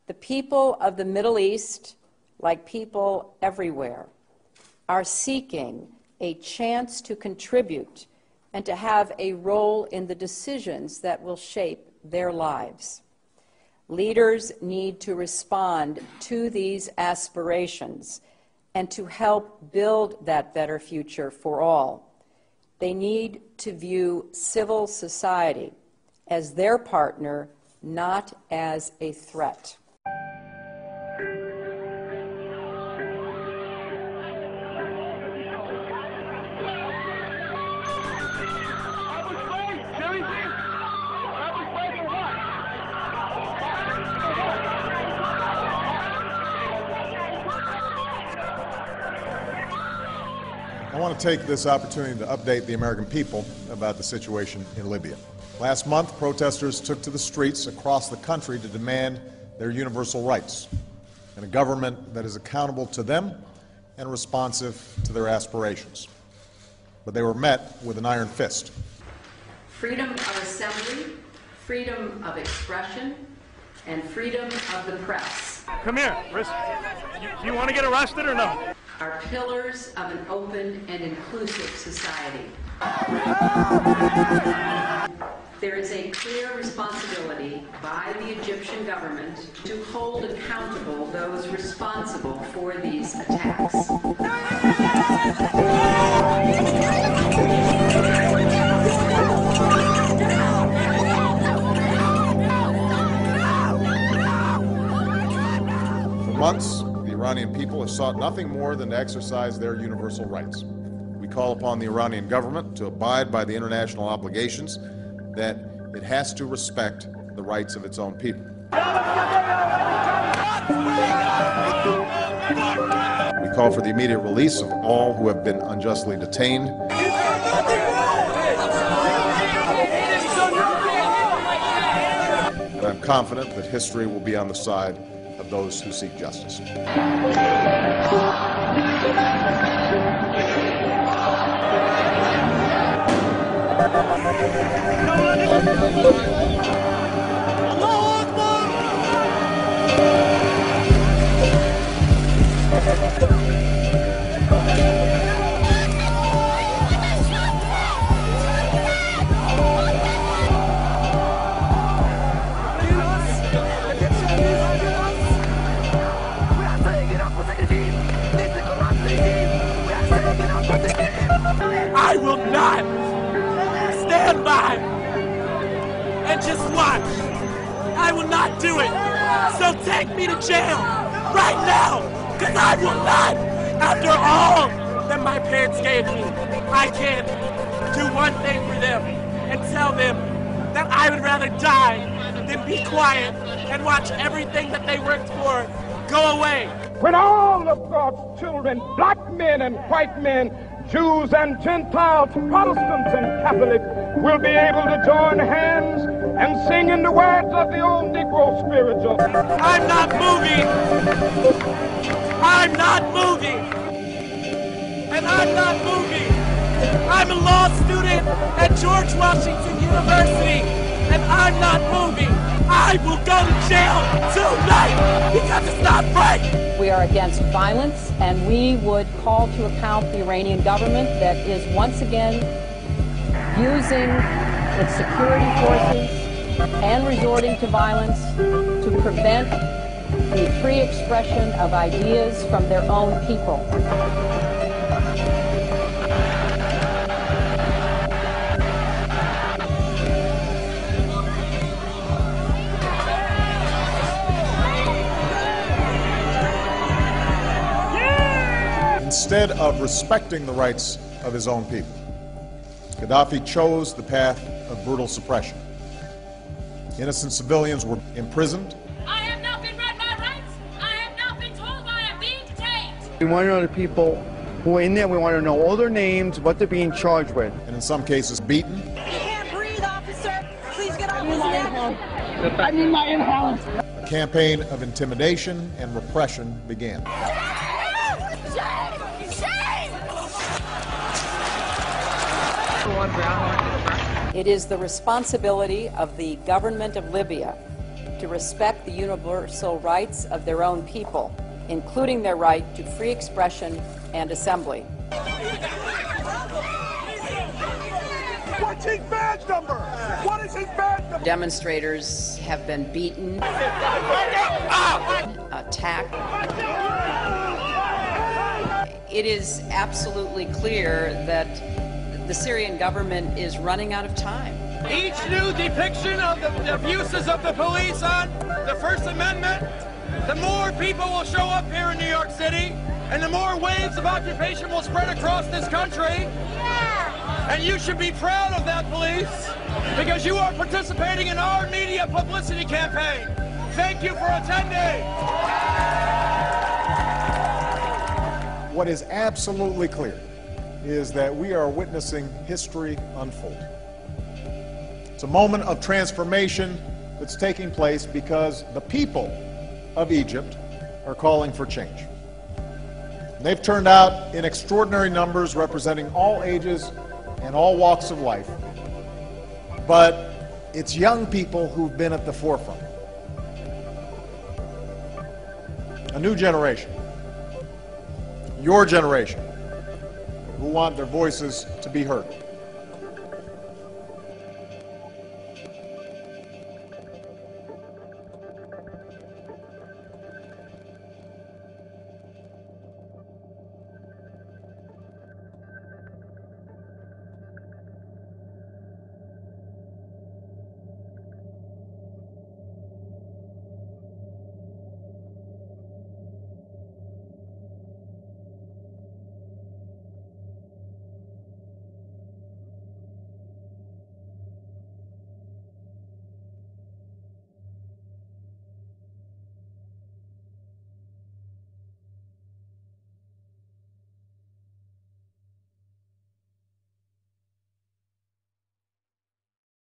The people of the Middle East, like people everywhere, are seeking a chance to contribute and to have a role in the decisions that will shape their lives. Leaders need to respond to these aspirations and to help build that better future for all. They need to view civil society as their partner, not as a threat. I want to take this opportunity to update the American people about the situation in Libya. Last month, protesters took to the streets across the country to demand their universal rights and a government that is accountable to them and responsive to their aspirations. But they were met with an iron fist. Freedom of assembly, freedom of expression, and freedom of the press. Come here, do you want to get arrested or no? Are pillars of an open and inclusive society. There is a clear responsibility by the Egyptian government to hold accountable those responsible for these attacks. For months, the Iranian people have sought nothing more than to exercise their universal rights. We call upon the Iranian government to abide by the international obligations that it has to respect the rights of its own people. We call for the immediate release of all who have been unjustly detained. And I'm confident that history will be on the side of those who seek justice. I will not stand by and just watch. I will not do it. So take me to jail right now, because I will not. After all that my parents gave me, I can't do one thing for them and tell them that I would rather die than be quiet and watch everything that they worked for go away. When all of God's children, black men and white men, Jews and Gentiles, Protestants and Catholics, will be able to join hands and sing in the words of the old Negro spiritual. I'm not moving. I'm not moving. And I'm not moving. I'm a law student at George Washington University, and I'm not moving. I will go to jail tonight because it's not right. We are against violence, and we would call to account the Iranian government that is once again using its security forces and resorting to violence to prevent the free expression of ideas from their own people. Instead of respecting the rights of his own people, Gaddafi chose the path of brutal suppression. Innocent civilians were imprisoned. I have not been read my rights. I have not been told I am being detained. We want to know the people who are in there. We want to know all their names, what they're being charged with. And in some cases beaten. He can't breathe, officer. Please get off his neck. I need my inhalant. A campaign of intimidation and repression began. It is the responsibility of the government of Libya to respect the universal rights of their own people, including their right to free expression and assembly. What's his badge number? What is his badge number? Demonstrators have been beaten, attacked. It is absolutely clear that the Syrian government is running out of time. Each new depiction of the abuses of the police on the First Amendment, the more people will show up here in New York City, and the more waves of occupation will spread across this country. And you should be proud of that, police, because you are participating in our media publicity campaign. Thank you for attending. What is absolutely clear is that we are witnessing history unfold. It's a moment of transformation that's taking place because the people of Egypt are calling for change. And they've turned out in extraordinary numbers, representing all ages and all walks of life. But it's young people who've been at the forefront. A new generation. Your generation, who want their voices to be heard.